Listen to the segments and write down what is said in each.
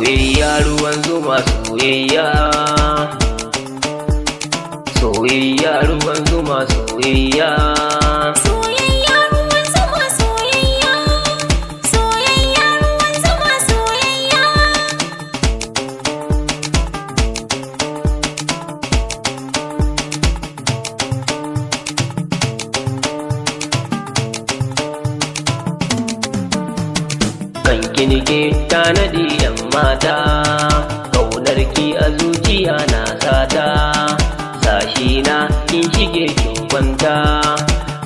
soyayya ruwan zuma soyayya, soyayya ruwan zuma soyayya, soyayya ruwan zuma soyayya, soyayya ruwan zuma soyayya. kan kinike tanadi yan mata, ƙaunarki a zuciya na sata, sashi na kin shige kin kwanta,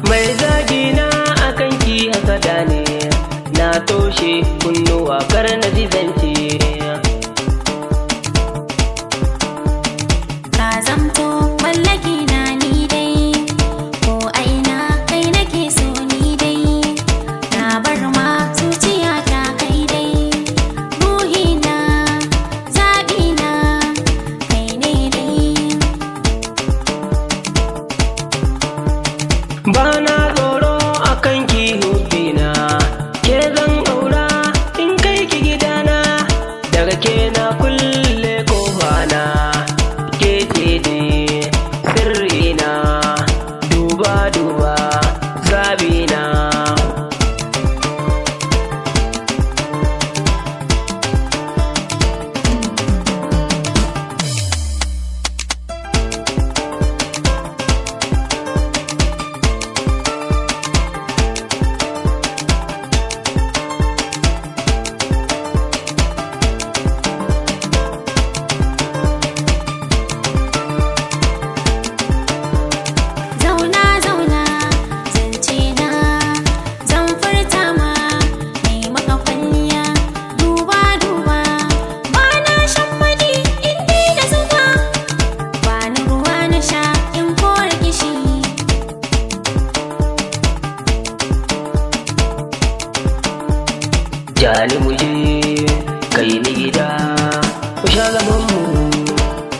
mai zagi na akan ki hasada ne, na toshe kunnuwa kar na ji zance. Ka zamto mallaki na ni dai, ko aina kai nake so ni dai, na bar ma zuciya ta kai dai, ruhina zaɓina kai ne dai. Ba na tsoro akan ki hubbina, ke zan aura in kai ki gidana, daga ke na kulle kofana, ke ce dai sirrina, duba duba zabina. Zauna zauna zance na zan furta ma, mai maka kwalliya duba duba, ba na shan madi in dai da zuba, ba ni ruwa na sha in kore kishi. Jani muje kai ni gida, ku sha zaman mu,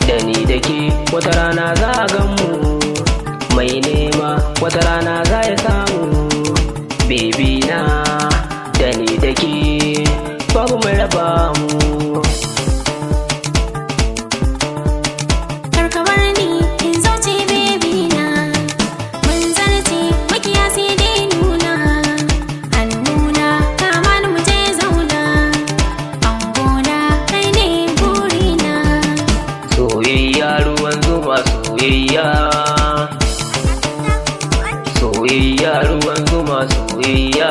da ni da ke wata rana za a gan mu, mai nema wata rana za ya samu, bebi na da ni da ke babu mai raba mu. Karka bar ni in zauce baby na, mun zarce makiya sai dai nuna, hannuna kama ni mu je zauna, angona kai ne burina. Soyayya ruwan zuma soyayya, soyayya ruwan zuma soyayya.